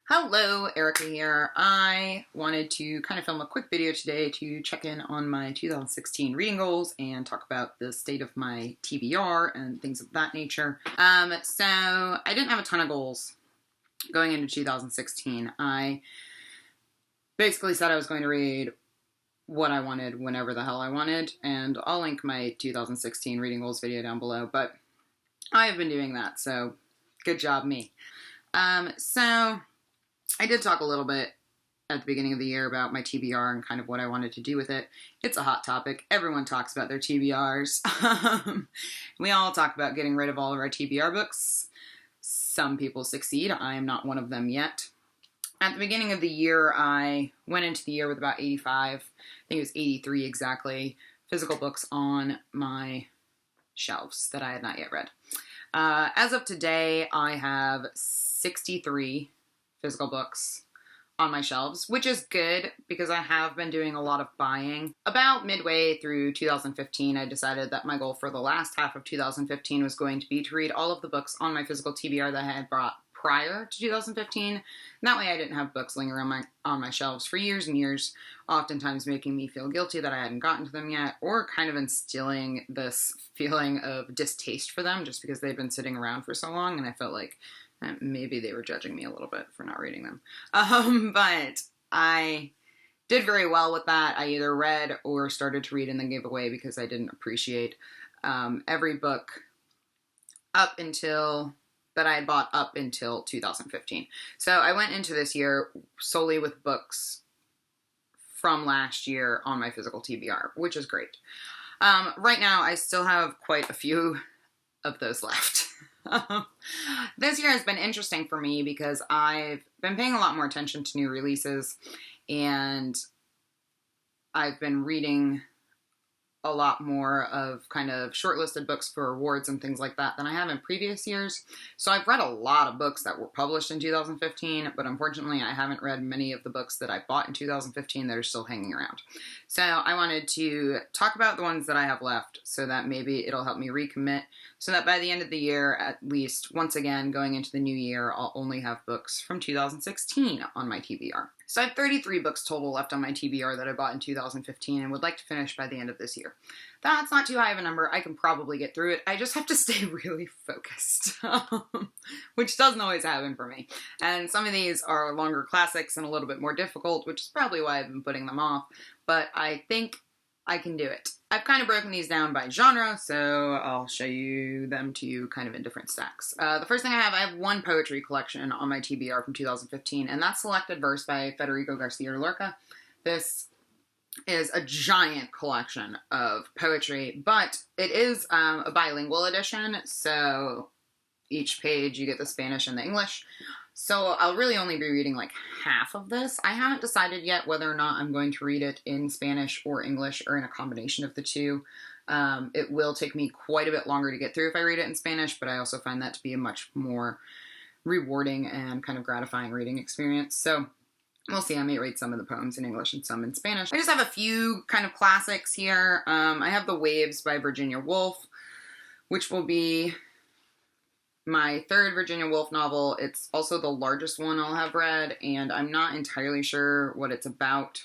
Hello, Erica here. I wanted to kind of film a quick video today to check in on my 2016 reading goals and talk about the state of my TBR and things of that nature. So I didn't have a ton of goals going into 2016. I basically said I was going to read what I wanted whenever the hell I wanted, and I'll link my 2016 reading goals video down below, but I have been doing that, so good job me. So I did talk a little bit at the beginning of the year about my TBR and kind of what I wanted to do with it. It's a hot topic. Everyone talks about their TBRs. We all talk about getting rid of all of our TBR books. Some people succeed. I am not one of them yet. At the beginning of the year, I went into the year with about 85, I think it was 83 exactly, physical books on my shelves that I had not yet read. As of today, I have 63 physical books on my shelves, which is good because I have been doing a lot of buying. About midway through 2015, I decided that my goal for the last half of 2015 was going to be to read all of the books on my physical TBR that I had bought prior to 2015. And that way I didn't have books lingering on my shelves for years and years, oftentimes making me feel guilty that I hadn't gotten to them yet, or kind of instilling this feeling of distaste for them just because they'd been sitting around for so long, and I felt like maybe they were judging me a little bit for not reading them. But I did very well with that. I either read or started to read and then gave away because I didn't appreciate every book up until that I had bought up until 2015. So I went into this year solely with books from last year on my physical TBR, which is great. Right now, I still have quite a few of those left. This year has been interesting for me because I've been paying a lot more attention to new releases, and I've been reading a lot more of kind of shortlisted books for awards and things like that than I have in previous years. So I've read a lot of books that were published in 2015, but unfortunately I haven't read many of the books that I bought in 2015 that are still hanging around. So I wanted to talk about the ones that I have left so that maybe it'll help me recommit, so that by the end of the year, at least once again going into the new year, I'll only have books from 2016 on my TBR. So I have 33 books total left on my TBR that I bought in 2015 and would like to finish by the end of this year. That's not too high of a number. I can probably get through it. I just have to stay really focused, which doesn't always happen for me. And some of these are longer classics and a little bit more difficult, which is probably why I've been putting them off. But I think I can do it. I've kind of broken these down by genre, so I'll show you them to you kind of in different stacks. The first thing I have one poetry collection on my TBR from 2015, and that's Selected Verse by Federico Garcia Lorca. This is a giant collection of poetry, but it is a bilingual edition, so each page you get the Spanish and the English. So I'll really only be reading like half of this. I haven't decided yet whether or not I'm going to read it in Spanish or English or in a combination of the two. It will take me quite a bit longer to get through if I read it in Spanish, but I also find that to be a much more rewarding and kind of gratifying reading experience. So we'll see. I may read some of the poems in English and some in Spanish. I just have a few kind of classics here. I have The Waves by Virginia Woolf, which will be my third Virginia Woolf novel. It's also the largest one I'll have read, and I'm not entirely sure what it's about,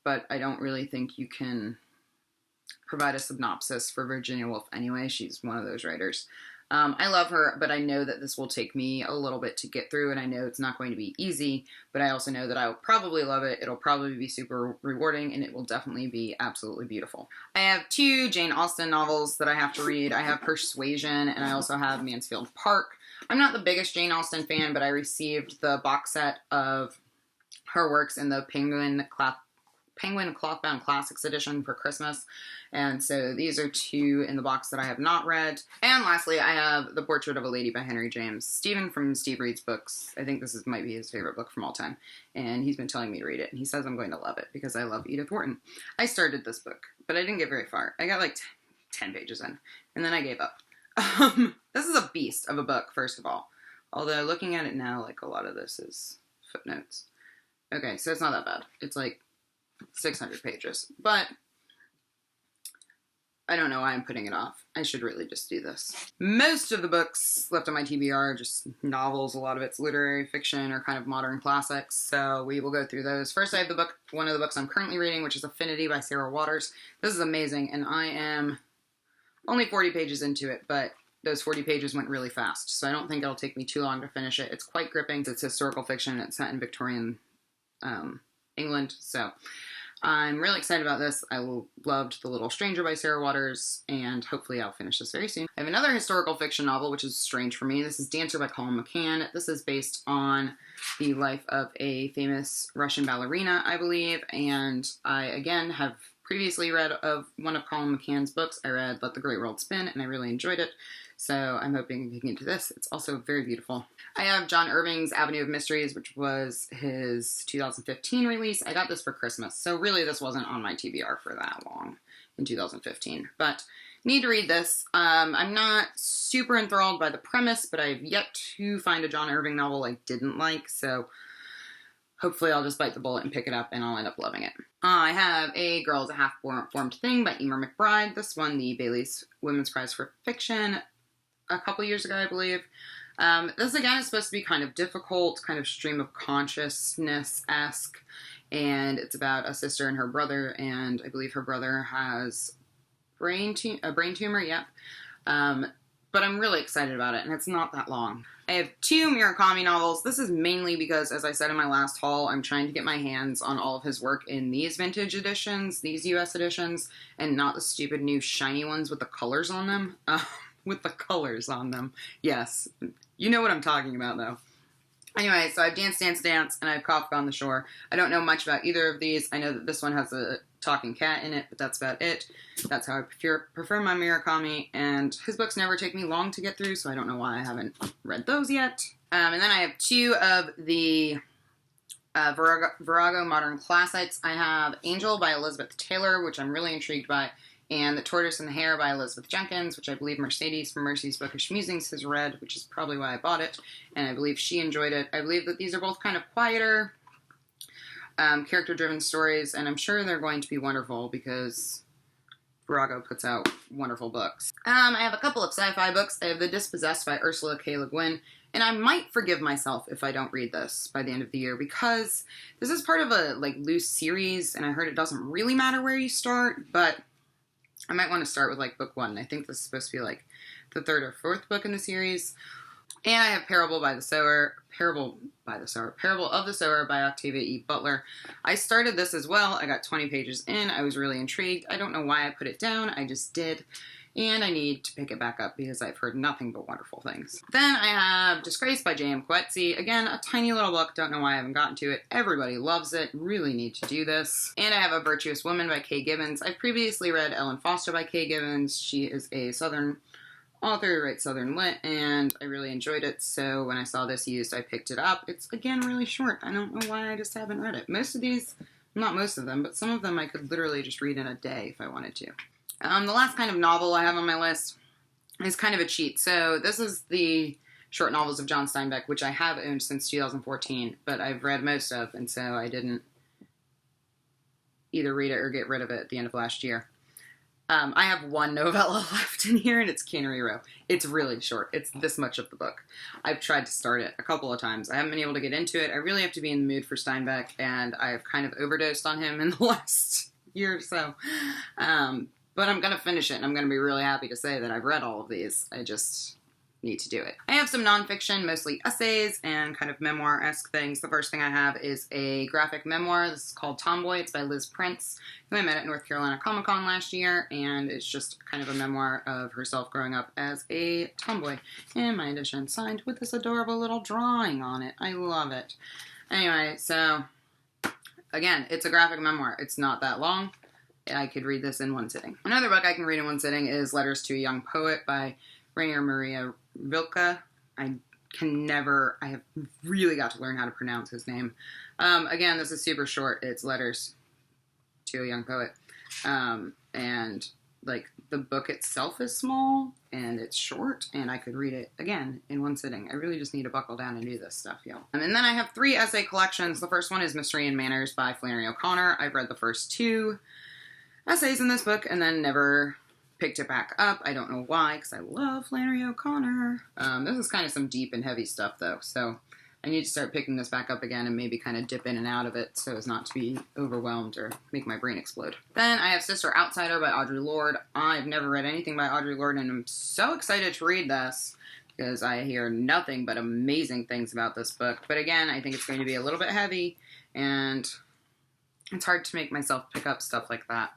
but I don't really think you can provide a synopsis for Virginia Woolf anyway. She's one of those writers. I love her, but I know that this will take me a little bit to get through, and I know it's not going to be easy, but I also know that I will probably love it. It'll probably be super rewarding, and it will definitely be absolutely beautiful. I have two Jane Austen novels that I have to read. I have Persuasion, and I also have Mansfield Park. I'm not the biggest Jane Austen fan, but I received the box set of her works in the Penguin Clothbound Classics edition for Christmas, and so these are two in the box that I have not read. And lastly, I have The Portrait of a Lady by Henry James. Stephen from Steve Reads Books, I think this might be his favorite book from all time, and he's been telling me to read it, and he says I'm going to love it because I love Edith Wharton. I started this book, but I didn't get very far. I got like 10 pages in, and then I gave up. This is a beast of a book, first of all, although looking at it now, like a lot of this is footnotes. Okay, so it's not that bad. It's like 600 pages, but I don't know why I'm putting it off. I should really just do this. Most of the books left on my TBR are just novels. A lot of it's literary fiction or kind of modern classics, so we will go through those. First, I have the book, one of the books I'm currently reading, which is Affinity by Sarah Waters. This is amazing, and I am only 40 pages into it, but those 40 pages went really fast, so I don't think it'll take me too long to finish it. It's quite gripping. It's historical fiction. It's set in Victorian England, so I'm really excited about this. I loved The Little Stranger by Sarah Waters, and hopefully I'll finish this very soon. I have another historical fiction novel, which is strange for me. This is Dancer by Colin McCann. This is based on the life of a famous Russian ballerina, I believe, and I, again, have previously read of one of Colin McCann's books. I read Let the Great World Spin, and I really enjoyed it. So I'm hoping to get into this. It's also very beautiful. I have John Irving's Avenue of Mysteries, which was his 2015 release. I got this for Christmas, so really this wasn't on my TBR for that long in 2015. But need to read this. I'm not super enthralled by the premise, but I've yet to find a John Irving novel I didn't like, so hopefully I'll just bite the bullet and pick it up, and I'll end up loving it. I have A Girl is a Half-Formed Thing by Emer McBride. This won the Bailey's Women's Prize for Fiction a couple years ago, I believe. This, again, is supposed to be kind of difficult, kind of stream of consciousness-esque, and it's about a sister and her brother, and I believe her brother has a brain tumor, yep. But I'm really excited about it, and it's not that long. I have 2 Murakami novels. This is mainly because, as I said in my last haul, I'm trying to get my hands on all of his work in these vintage editions, these US editions, and not the stupid new shiny ones with the colors on them. With the colors on them. Yes. You know what I'm talking about, though. Anyway, so I have Dance, Dance, Dance, and I have Kafka on the Shore. I don't know much about either of these. I know that this one has a talking cat in it, but that's about it. That's how I prefer my Murakami, and his books never take me long to get through, so I don't know why I haven't read those yet. And then I have 2 of the Virago Modern Classics. I have Angel by Elizabeth Taylor, which I'm really intrigued by, and The Tortoise and the Hare by Elizabeth Jenkins, which I believe Mercedes from Mercy's Bookish Musings has read, which is probably why I bought it, and I believe she enjoyed it. I believe that these are both kind of quieter, character-driven stories, and I'm sure they're going to be wonderful because Virago puts out wonderful books. I have a couple of sci-fi books. I have The Dispossessed by Ursula K. Le Guin, and I might forgive myself if I don't read this by the end of the year, because this is part of a loose series, and I heard it doesn't really matter where you start, but I might want to start with book 1. I think this is supposed to be the 3rd or 4th book in the series. And I have Parable of the Sower by Octavia E. Butler. I started this as well. I got 20 pages in. I was really intrigued. I don't know why I put it down. I just did. And I need to pick it back up because I've heard nothing but wonderful things. Then I have Disgrace by J.M. Coetzee. Again, a tiny little book. Don't know why I haven't gotten to it. Everybody loves it. Really need to do this. And I have A Virtuous Woman by Kay Gibbons. I've previously read Ellen Foster by Kay Gibbons. She is a Southern author, writes Southern Lit, and I really enjoyed it. So when I saw this used, I picked it up. It's, again, really short. I don't know why I just haven't read it. Most of these, not most of them, but some of them I could literally just read in a day if I wanted to. The last kind of novel I have on my list is kind of a cheat. So this is the short novels of John Steinbeck, which I have owned since 2014, but I've read most of, and so I didn't either read it or get rid of it at the end of last year. I have 1 novella left in here, and it's Cannery Row. It's really short. It's this much of the book. I've tried to start it a couple of times. I haven't been able to get into it. I really have to be in the mood for Steinbeck, and I've kind of overdosed on him in the last year or so. But I'm going to finish it, and I'm going to be really happy to say that I've read all of these. I just need to do it. I have some nonfiction, mostly essays and kind of memoir-esque things. The first thing I have is a graphic memoir. This is called Tomboy. It's by Liz Prince, who I met at North Carolina Comic Con last year, and it's just kind of a memoir of herself growing up as a tomboy. And my edition signed with this adorable little drawing on it. I love it. Anyway, so, again, it's a graphic memoir. It's not that long. I could read this in one sitting. Another book I can read in one sitting is Letters to a Young Poet by Rainer Maria Rilke. I have really got to learn how to pronounce his name. Again, this is super short. It's Letters to a Young Poet. And, the book itself is small, and it's short, and I could read it, again, in one sitting. I really just need to buckle down and do this stuff, y'all. And then I have 3 essay collections. The first one is Mystery and Manners by Flannery O'Connor. I've read the first 2 essays in this book and then never picked it back up. I don't know why, because I love Flannery O'Connor. This is kind of some deep and heavy stuff, though, so I need to start picking this back up again and maybe kind of dip in and out of it so as not to be overwhelmed or make my brain explode. Then I have Sister Outsider by Audre Lorde. I've never read anything by Audre Lorde, and I'm so excited to read this because I hear nothing but amazing things about this book. But again, I think it's going to be a little bit heavy, and it's hard to make myself pick up stuff like that,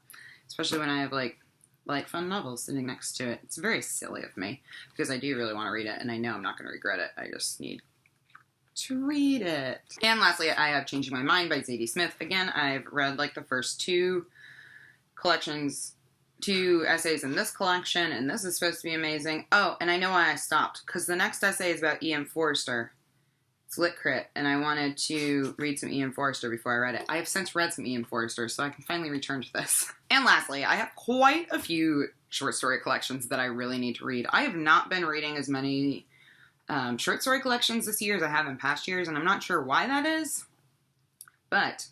especially when I have, like fun novels sitting next to it. It's very silly of me because I do really want to read it, and I know I'm not going to regret it. I just need to read it. And lastly, I have Changing My Mind by Zadie Smith. Again, I've read like the first two essays in this collection, and this is supposed to be amazing. Oh, and I know why I stopped, because the next essay is about E.M. Forster. It's Lit Crit, and I wanted to read some E.M. Forster before I read it. I have since read some E.M. Forster, so I can finally return to this. And lastly, I have quite a few short story collections that I really need to read. I have not been reading as many short story collections this year as I have in past years, and I'm not sure why that is, but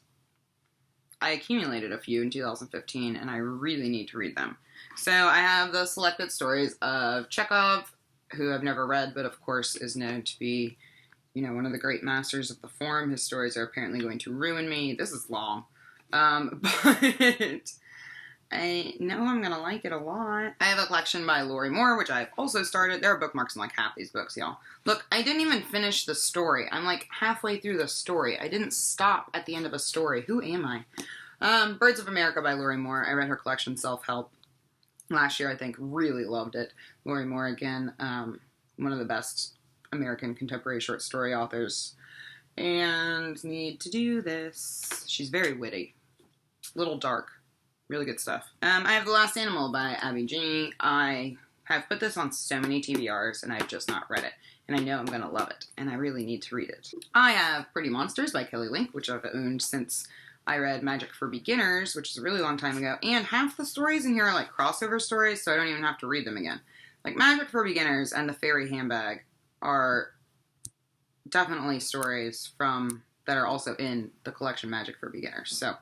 I accumulated a few in 2015, and I really need to read them. So I have the selected stories of Chekhov, who I've never read, but of course is known to be, you know, one of the great masters of the form. His stories are apparently going to ruin me. This is long, but I know I'm going to like it a lot. I have a collection by Lori Moore, which I've also started. There are bookmarks in like half these books, y'all. Look, I didn't even finish the story. I'm like halfway through the story. I didn't stop at the end of a story. Who am I? Birds of America by Lori Moore. I read her collection, Self-Help, last year, I think. Really loved it. Lori Moore, again, one of the best American contemporary short story authors. And need to do this. She's very witty. Little dark. Really good stuff. I have The Last Animal by Abby G. I have put this on so many TBRs, and I've just not read it. And I know I'm going to love it, and I really need to read it. I have Pretty Monsters by Kelly Link, which I've owned since I read Magic for Beginners, which is a really long time ago. And half the stories in here are like crossover stories, so I don't even have to read them again. Like Magic for Beginners and The Fairy Handbag are definitely stories that are also in the collection Magic for Beginners. So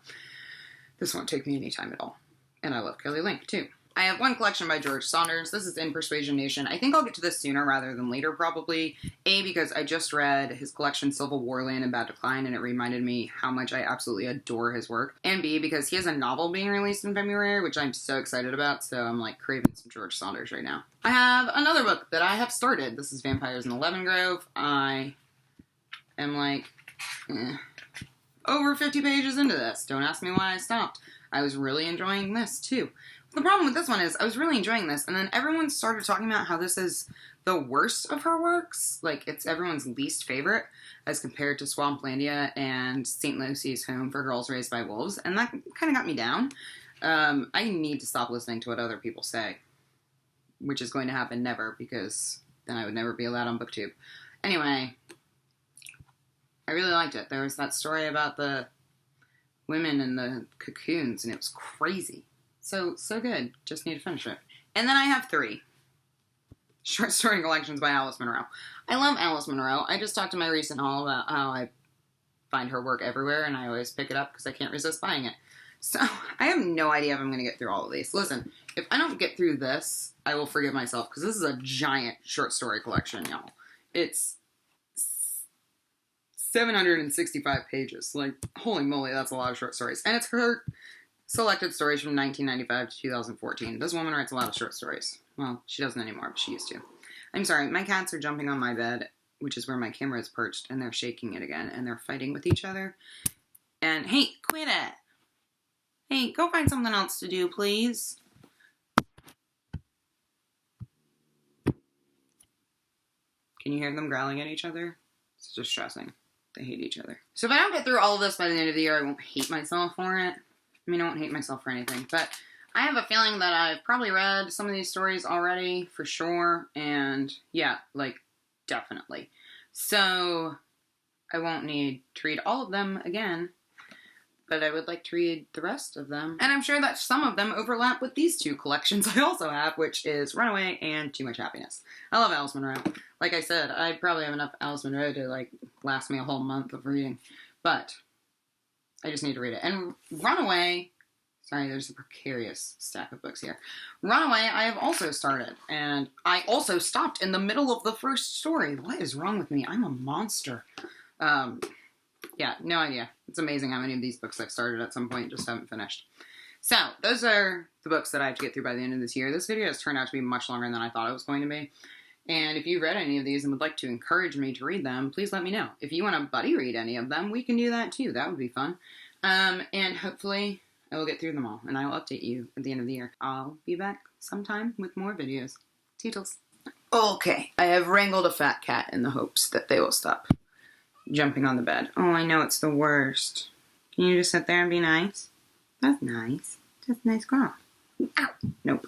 this won't take me any time at all. And I love Kelly Link, too. I have one collection by George Saunders. This is in Persuasion Nation. I think I'll get to this sooner rather than later, probably. A, because I just read his collection Civil War Land in Bad Decline, and it reminded me how much I absolutely adore his work. And B, because he has a novel being released in February, which I'm so excited about, so I'm like craving some George Saunders right now. I have another book that I have started. This is Vampires in the Leven Grove. I am like over 50 pages into this. Don't ask me why I stopped. I was really enjoying this, too. The problem with this one is I was really enjoying this, and then everyone started talking about how this is the worst of her works. Like, it's everyone's least favorite as compared to Swamplandia and St. Lucie's Home for Girls Raised by Wolves, and that kind of got me down. I need to stop listening to what other people say, which is going to happen never, because then I would never be allowed on BookTube. Anyway, I really liked it. There was that story about the women in the cocoons, and it was crazy. So good. Just need to finish it. And then I have 3 short story collections by Alice Munro. I love Alice Munro. I just talked to my recent haul about how I find her work everywhere, and I always pick it up because I can't resist buying it. So I have no idea if I'm going to get through all of these. Listen, if I don't get through this, I will forgive myself, because this is a giant short story collection, y'all. It's 765 pages. Like, holy moly, that's a lot of short stories. And it's her selected stories from 1995 to 2014. This woman writes a lot of short stories. Well, she doesn't anymore, but she used to. I'm sorry, my cats are jumping on my bed, which is where my camera is perched, and they're shaking it again, and they're fighting with each other. And, hey, quit it! Hey, go find something else to do, please. Can you hear them growling at each other? It's distressing. They hate each other. So if I don't get through all of this by the end of the year, I won't hate myself for it. I mean, I won't hate myself for anything, but I have a feeling that I've probably read some of these stories already, for sure, and yeah, like, definitely. So I won't need to read all of them again, but I would like to read the rest of them. And I'm sure that some of them overlap with these 2 collections I also have, which is Runaway and Too Much Happiness. I love Alice Munro. Like I said, I probably have enough Alice Munro to, like, last me a whole month of reading, but I just need to read it. And Runaway Sorry, there's a precarious stack of books here. Runaway, I have also started, and I also stopped in the middle of the first story. What is wrong with me? I'm a monster. Yeah, no idea. It's amazing how many of these books I've started at some point, just haven't finished. So, those are the books that I have to get through by the end of this year. This video has turned out to be much longer than I thought it was going to be. And if you've read any of these and would like to encourage me to read them, please let me know. If you want to buddy read any of them, we can do that too. That would be fun. And hopefully I will get through them all, and I will update you at the end of the year. I'll be back sometime with more videos. Toodles. Okay, I have wrangled a fat cat in the hopes that they will stop jumping on the bed. Oh, I know it's the worst. Can you just sit there and be nice? That's nice. Just a nice girl. Ow. Nope.